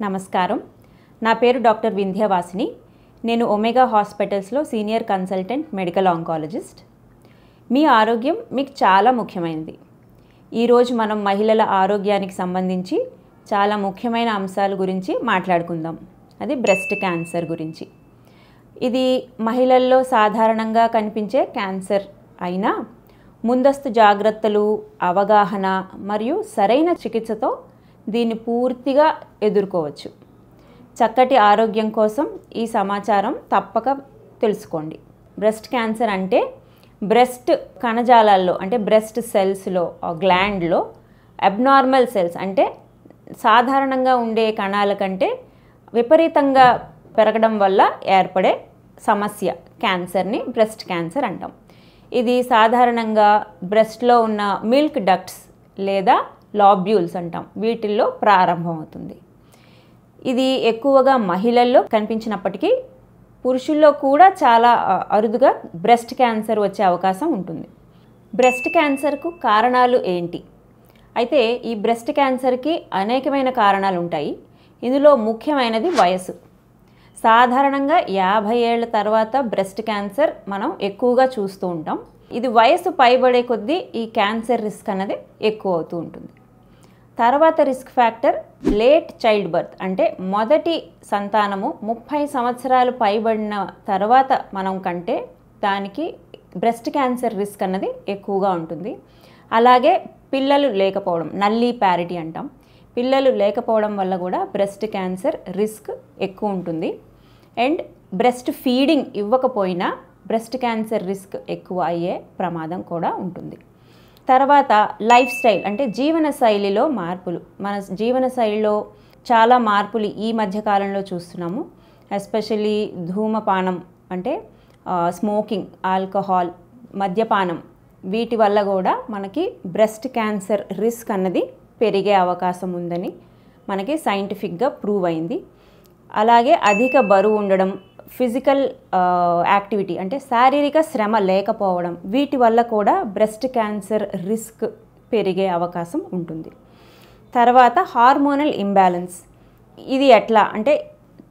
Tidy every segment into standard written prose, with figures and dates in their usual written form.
నమస్కారం. నా పేరు డాక్టర్ వింధ్యవాసిని. నేను ఒమేగా హాస్పిటల్స్లో సీనియర్ కన్సల్టెంట్ మెడికల్ ఆంకాలజిస్ట్. మీ ఆరోగ్యం మీకు చాలా ముఖ్యమైనది. ఈరోజు మనం మహిళల ఆరోగ్యానికి సంబంధించి చాలా ముఖ్యమైన అంశాల గురించి మాట్లాడుకుందాం. అది బ్రెస్ట్ క్యాన్సర్ గురించి. ఇది మహిళల్లో సాధారణంగా కనిపించే క్యాన్సర్ అయినా ముందస్తు జాగ్రత్తలు, అవగాహన మరియు సరైన చికిత్సతో దీన్ని పూర్తిగా ఎదుర్కోవచ్చు. చక్కటి ఆరోగ్యం కోసం ఈ సమాచారం తప్పక తెలుసుకోండి. బ్రెస్ట్ క్యాన్సర్ అంటే బ్రెస్ట్ కణజాలాల్లో అంటే బ్రెస్ట్ సెల్స్లో గ్లాండ్లో అబ్నార్మల్ సెల్స్ అంటే సాధారణంగా ఉండే కణాల కంటే విపరీతంగా పెరగడం వల్ల ఏర్పడే సమస్య క్యాన్సర్ని బ్రెస్ట్ క్యాన్సర్ అంటాం. ఇది సాధారణంగా బ్రెస్ట్లో ఉన్న మిల్క్ డక్ట్స్ లేదా లాబ్యూల్స్ అంటాం, వీటిల్లో ప్రారంభమవుతుంది. ఇది ఎక్కువగా మహిళల్లో కనిపించినప్పటికీ పురుషుల్లో కూడా చాలా అరుదుగా బ్రెస్ట్ క్యాన్సర్ వచ్చే అవకాశం ఉంటుంది. బ్రెస్ట్ క్యాన్సర్కు కారణాలు ఏంటి? అయితే ఈ బ్రెస్ట్ క్యాన్సర్కి అనేకమైన కారణాలు ఉంటాయి. ఇందులో ముఖ్యమైనది వయసు. సాధారణంగా 50 ఏళ్ల తర్వాత బ్రెస్ట్ క్యాన్సర్ మనం ఎక్కువగా చూస్తూ ఉంటాం. ఇది వయసు పైబడే కొద్దీ ఈ క్యాన్సర్ రిస్క్ అన్నది ఎక్కువ అవుతూ ఉంటుంది. తర్వాత risk factor late child birth అంటే మొదటి సంతానము 30 సంవత్సరాలు పైబడిన తర్వాత మనం కంటే దానికి బ్రెస్ట్ క్యాన్సర్ రిస్క్ అన్నది ఎక్కువగా ఉంటుంది. అలాగే పిల్లలు లేకపోవడం, నల్లీ ప్యారిటీ అంటాం, పిల్లలు లేకపోవడం వల్ల కూడా బ్రెస్ట్ క్యాన్సర్ రిస్క్ ఎక్కువ ఉంటుంది. అండ్ బ్రెస్ట్ ఫీడింగ్ ఇవ్వకపోయినా బ్రెస్ట్ క్యాన్సర్ రిస్క్ ఎక్కువ అయ్యే ప్రమాదం కూడా ఉంటుంది. తర్వాత లైఫ్ స్టైల్ అంటే జీవనశైలిలో మార్పులు. మన జీవనశైలిలో చాలా మార్పులు ఈ మధ్యకాలంలో చూస్తున్నాము. ఎస్పెషల్లీ ధూమపానం అంటే స్మోకింగ్, ఆల్కహాల్, మద్యపానం, వీటి వల్ల కూడా మనకి బ్రెస్ట్ క్యాన్సర్ రిస్క్ అన్నది పెరిగే అవకాశం ఉందని మనకి సైంటిఫిక్గా ప్రూవ్ అయింది. అలాగే అధిక బరువు ఉండడం, ఫిజికల్ యాక్టివిటీ అంటే శారీరక శ్రమ లేకపోవడం, వీటి వల్ల కూడా బ్రెస్ట్ క్యాన్సర్ రిస్క్ పెరిగే అవకాశం ఉంటుంది. తర్వాత హార్మోనల్ ఇంబ్యాలెన్స్. ఇది ఎట్లా అంటే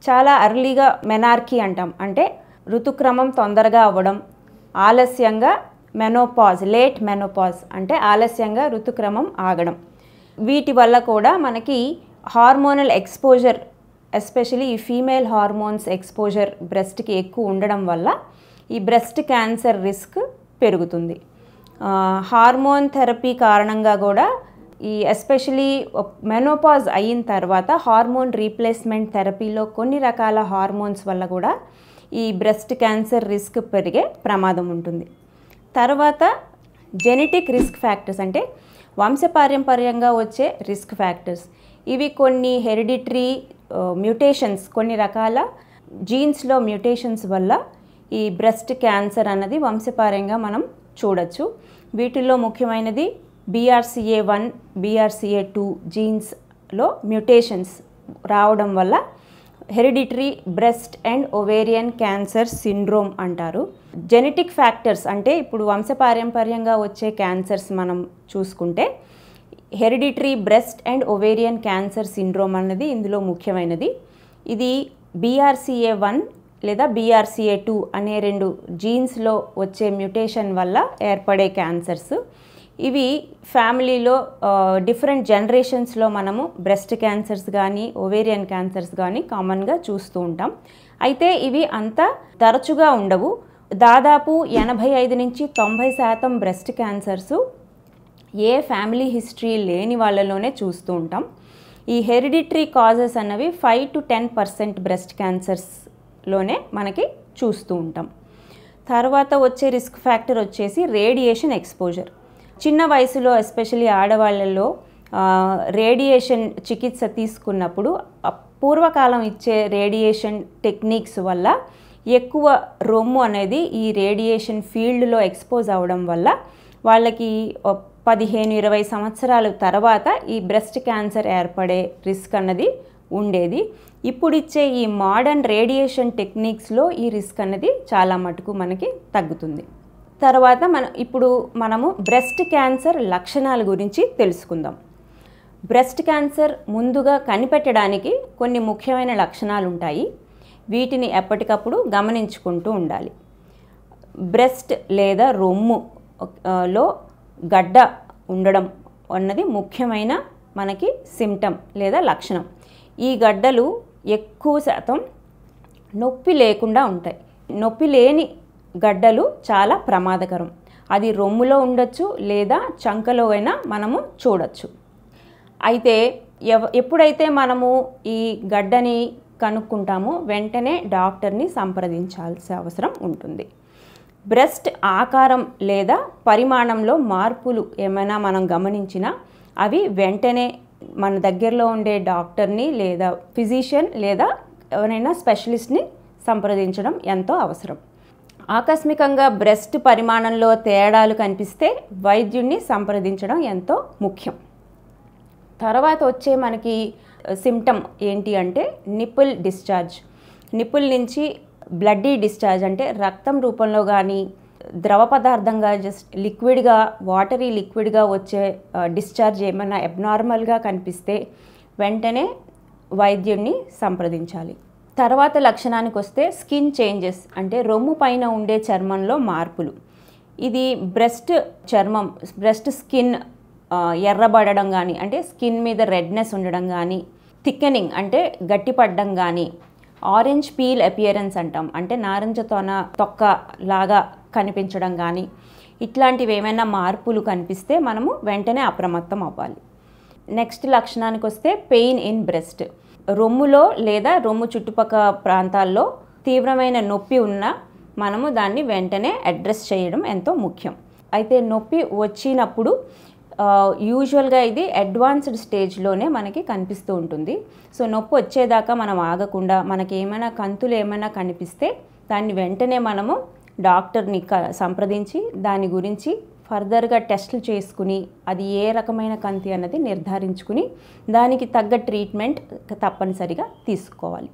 చాలా అర్లీగా మెనార్కీ అంటాం, అంటే ఋతుక్రమం తొందరగా అవ్వడం, ఆలస్యంగా మెనోపాజ్, లేట్ మెనోపాజ్ అంటే ఆలస్యంగా ఋతుక్రమం ఆగడం, వీటి వల్ల కూడా మనకి హార్మోనల్ ఎక్స్పోజర్, ఎస్పెషలీ ఈ ఫీమేల్ హార్మోన్స్ ఎక్స్పోజర్ బ్రెస్ట్కి ఎక్కువ ఉండడం వల్ల ఈ బ్రెస్ట్ క్యాన్సర్ రిస్క్ పెరుగుతుంది. హార్మోన్ థెరపీ కారణంగా కూడా ఈ ఎస్పెషలీ మెనోపాజ్ అయిన తర్వాత హార్మోన్ రీప్లేస్మెంట్ థెరపీలో కొన్ని రకాల హార్మోన్స్ వల్ల కూడా ఈ బ్రెస్ట్ క్యాన్సర్ రిస్క్ పెరిగే ప్రమాదం ఉంటుంది. తర్వాత జెనెటిక్ రిస్క్ ఫ్యాక్టర్స్ అంటే వంశపారంపర్యంగా వచ్చే రిస్క్ ఫ్యాక్టర్స్. ఇవి కొన్ని హెరిడిటరీ మ్యూటేషన్స్, కొన్ని రకాల జీన్స్లో మ్యూటేషన్స్ వల్ల ఈ బ్రెస్ట్ క్యాన్సర్ అన్నది వంశపారంగా మనం చూడొచ్చు. వీటిల్లో ముఖ్యమైనది BRCA1, BRCA2 జీన్స్లో మ్యూటేషన్స్ రావడం వల్ల hereditary breast and ovarian cancer syndrome అంటారు. జెనెటిక్ ఫ్యాక్టర్స్ అంటే ఇప్పుడు వంశపారంపర్యంగా వచ్చే క్యాన్సర్స్ మనం చూసుకుంటే hereditary breast and ovarian cancer syndrome అన్నది ఇందులో ముఖ్యమైనది. ఇది BRCA1 లేదా BRCA2 అనే 2 జీన్స్లో వచ్చే మ్యూటేషన్ వల్ల ఏర్పడే క్యాన్సర్స్. ఇవి ఫ్యామిలీలో డిఫరెంట్ జనరేషన్స్లో మనము బ్రెస్ట్ క్యాన్సర్స్ కానీ ఓవేరియన్ క్యాన్సర్స్ కానీ కామన్గా చూస్తూ ఉంటాం. అయితే ఇవి అంత తరచుగా ఉండవు. దాదాపు 85 నుంచి 90% బ్రెస్ట్ క్యాన్సర్సు ఏ ఫ్యామిలీ హిస్టరీ లేని వాళ్ళలోనే చూస్తూ ఉంటాం. ఈ హెరిడిటరీ కాజెస్ అన్నవి 5 to 10% బ్రెస్ట్ క్యాన్సర్స్లోనే మనకి చూస్తూ ఉంటాం. తర్వాత వచ్చే రిస్క్ ఫ్యాక్టర్ వచ్చేసి రేడియేషన్ ఎక్స్పోజర్. చిన్న వయసులో ఎస్పెషల్లీ ఆడవాళ్ళలో రేడియేషన్ చికిత్స తీసుకున్నప్పుడు పూర్వకాలం ఇచ్చే రేడియేషన్ టెక్నిక్స్ వల్ల ఎక్కువ రొమ్ము అనేది ఈ రేడియేషన్ ఫీల్డ్లో ఎక్స్పోజ్ అవ్వడం వల్ల వాళ్ళకి 15-20 సంవత్సరాల తర్వాత ఈ బ్రెస్ట్ క్యాన్సర్ ఏర్పడే రిస్క్ అన్నది ఉండేది. ఇప్పుడు ఇచ్చే ఈ మోడర్న్ రేడియేషన్ టెక్నిక్స్లో ఈ రిస్క్ అన్నది చాలా మటుకు మనకి తగ్గుతుంది. తర్వాత మనము బ్రెస్ట్ క్యాన్సర్ లక్షణాల గురించి తెలుసుకుందాం. బ్రెస్ట్ క్యాన్సర్ ముందుగా కనిపెట్టడానికి కొన్ని ముఖ్యమైన లక్షణాలు ఉంటాయి. వీటిని ఎప్పటికప్పుడు గమనించుకుంటూ ఉండాలి. బ్రెస్ట్ లేదా రొమ్ములో గడ్డ ఉండడం అన్నది ముఖ్యమైన మనకి సిమ్టమ్ లేదా లక్షణం. ఈ గడ్డలు ఎక్కువ శాతం నొప్పి లేకుండా ఉంటాయి. నొప్పి లేని గడ్డలు చాలా ప్రమాదకరం. అది రొమ్ములో ఉండొచ్చు లేదా చంకలో అయినా మనము చూడొచ్చు. అయితే ఎప్పుడైతే మనము ఈ గడ్డని కనుక్కుంటామో వెంటనే డాక్టర్ని సంప్రదించాల్సిన అవసరం ఉంటుంది. బ్రెస్ట్ ఆకారం లేదా పరిమాణంలో మార్పులు ఏమైనా మనం గమనించినా అవి వెంటనే మన దగ్గరలో ఉండే డాక్టర్ని లేదా ఫిజిషియన్ లేదా ఎవరైనా స్పెషలిస్ట్ని సంప్రదించడం ఎంతో అవసరం. ఆకస్మికంగా బ్రెస్ట్ పరిమాణంలో తేడాలు కనిపిస్తే వైద్యుడిని సంప్రదించడం ఎంతో ముఖ్యం. తర్వాత వచ్చే మనకి సిమ్టమ్ ఏంటి అంటే నిప్పుల్ డిశ్చార్జ్. నిప్పుల్ నుంచి బ్లడ్డీ డిశ్చార్జ్ అంటే రక్తం రూపంలో కానీ ద్రవ పదార్థంగా జస్ట్ లిక్విడ్గా వాటరీ లిక్విడ్గా వచ్చే డిశ్చార్జ్ ఏమైనా అబ్నార్మల్గా కనిపిస్తే వెంటనే వైద్యుడిని సంప్రదించాలి. తర్వాత లక్షణానికి వస్తే స్కిన్ చేంజెస్ అంటే రొమ్ము పైన ఉండే చర్మంలో మార్పులు. ఇది బ్రెస్ట్ స్కిన్ ఎర్రబడడం కానీ అంటే స్కిన్ మీద రెడ్నెస్ ఉండడం కానీ, థిక్కెనింగ్ అంటే గట్టిపడడం కానీ, ఆరెంజ్ పీల్ అపియరెన్స్ అంటాం అంటే నారింజ తొక్క లాగా కనిపించడం కానీ, ఇట్లాంటివి ఏమైనా మార్పులు కనిపిస్తే మనము వెంటనే అప్రమత్తం అవ్వాలి. నెక్స్ట్ లక్షణానికి వస్తే పెయిన్ ఇన్ బ్రెస్ట్. రొమ్ములో లేదా రొమ్ము చుట్టుపక్కల ప్రాంతాల్లో తీవ్రమైన నొప్పి ఉన్నా మనము దాన్ని వెంటనే అడ్రస్ చేయడం ఎంతో ముఖ్యం. అయితే నొప్పి వచ్చినప్పుడు యూజువల్గా ఇది అడ్వాన్స్డ్ స్టేజ్లోనే మనకి కనిపిస్తూ ఉంటుంది. సో నొప్పి వచ్చేదాకా మనం ఆగకుండా మనకి ఏమైనా కంతులు ఏమైనా కనిపిస్తే దాన్ని వెంటనే మనము డాక్టర్ని సంప్రదించి దాని గురించి ఫర్దర్గా టెస్టులు చేసుకుని అది ఏ రకమైన కంతి అన్నది నిర్ధారించుకుని దానికి తగ్గ ట్రీట్మెంట్ తప్పనిసరిగా తీసుకోవాలి.